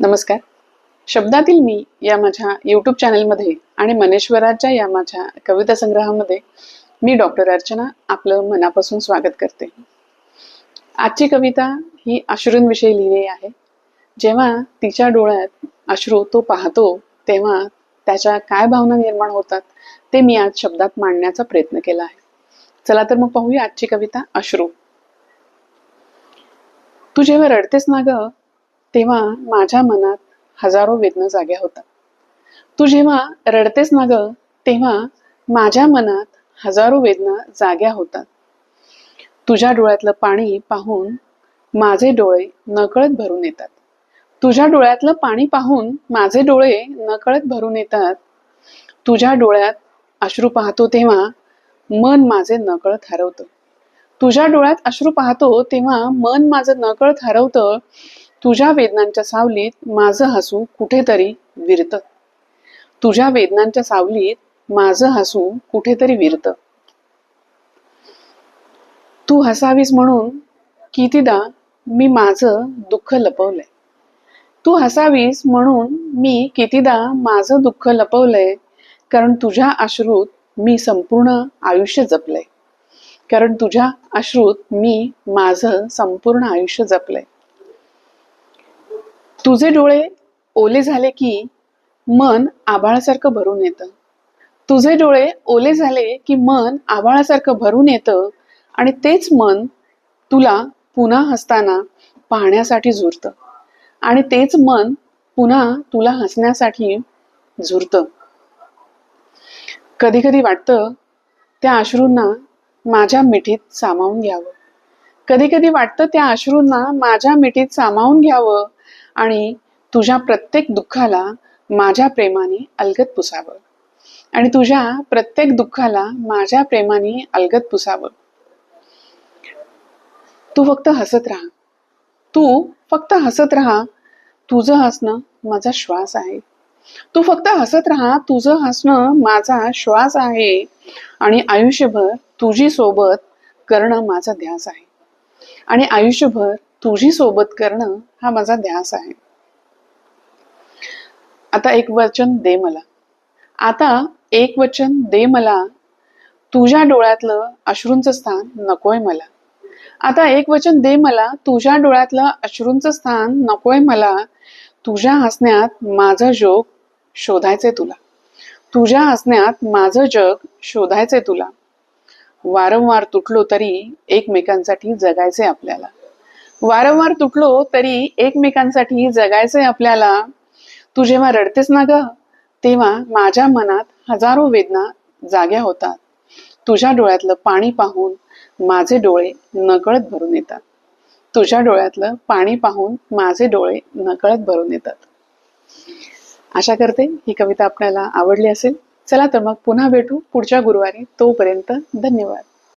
नमस्कार. शब्दातील मी या माझ्या यूट्यूब चॅनलमध्ये आणि मनेश्वराच्या या माझ्या कविता संग्रहामध्ये मी डॉक्टर अर्चना आपलं मनापासून स्वागत करते. आजची कविता ही अश्रूंविषयी लिहिली आहे. जेव्हा तिच्या डोळ्यात अश्रू तो पाहतो तेव्हा त्याच्या काय भावना निर्माण होतात ते मी आज शब्दात मांडण्याचा प्रयत्न केला आहे. चला तर मग पाहूया आजची कविता अश्रू. तू जेव्हा रडतेस ना ग, तेव्हा माझ्या मनात हजारो वेदना जाग्या होतात. तू जेव्हा रडतेस ना ग, तेव्हा माझ्या मनात हजारो वेदना जाग्या होतात. तुझ्या डोळ्यातलं पाणी पाहून माझे डोळे नकळत भरून येतात. तुझ्या डोळ्यातलं पाणी पाहून माझे डोळे नकळत भरून येतात. तुझ्या डोळ्यात अश्रू पाहतो तेव्हा मन माझे नकळत हरवतं. तुझ्या डोळ्यात अश्रू पाहतो तेव्हा मन माझं नकळत हरवतं. तुझ्या वेदनांच्या सावलीत माझं हसू कुठेतरी विरतं. तुझ्या वेदनांच्या सावलीत माझं हसू कुठेतरी विरतं. तू हसावीस म्हणून कितीदा मी माझं दुःख लपवलंय. तू हसावीस म्हणून मी कितीदा माझं दुःख लपवलंय. कारण तुझ्या अश्रूत मी संपूर्ण आयुष्य जपलंय. कारण तुझ्या अश्रूत मी माझं संपूर्ण आयुष्य जपलंय. तुझे डोळे ओले झाले की मन आभाळासारखं भरून येतं. तुझे डोळे ओले झाले की मन आभाळासारखं भरून येतं आणि तेच मन तुला पुन्हा हसताना पाहण्यासाठी झुरतं. आणि तेच मन पुन्हा तुला हसण्यासाठी झुरतं. कधी कधी वाटतं त्या अश्रूंना माझ्या मिठीत सामावून घ्यावं. कधी कधी वाटतं त्या अश्रूंना माझ्या मिठीत सामावून घ्यावं आणि तुझ्या प्रत्येक दुःखाला माझ्या प्रेमाने अलगद पुसावं. आणि तुझ्या प्रत्येक दुःखाला माझ्या प्रेमाने अलगद पुसावं. तू फक्त हसत राहा. तू फक्त हसत राहा. तुझं हसणं माझा श्वास आहे. तू फक्त हसत राहा. तुझं हसणं माझा श्वास आहे. आणि आयुष्यभर तुझी सोबत करणं माझा ध्यास आहे. आणि आयुष्यभर तुझी सोबत करणं हा माझा ध्यास आहे. आता एक वचन दे मला. आता एक वचन दे मला. तुझ्या डोळ्यातलं अश्रूंचं स्थान नकोय मला. आता एक वचन दे मला. तुझ्या डोळ्यातलं अश्रूंचं स्थान नकोय मला. तुझ्या हसण्यात माझं जग शोधायचंय तुला. तुझ्या हसण्यात माझं जग शोधायचंय तुला. वारंवार तुटलो तरी एकमेकांसाठी जगायचंय आपल्याला. वारंवार तुटलो तरी एकमेकांसाठी जगायचंय आपल्याला. तू जेव्हा रडतेस ना ग, तेव्हा माझ्या मनात हजारो वेदना जाग्या होतात. तुझ्या डोळ्यातलं पाणी पाहून माझे डोळे नकळत भरून येतात. तुझ्या डोळ्यातलं पाणी पाहून माझे डोळे नकळत भरून येतात. आशा करते ही कविता आपल्याला आवडली असेल. चला तर मग पुन्हा भेटू पुढच्या गुरुवारी. तोपर्यंत धन्यवाद.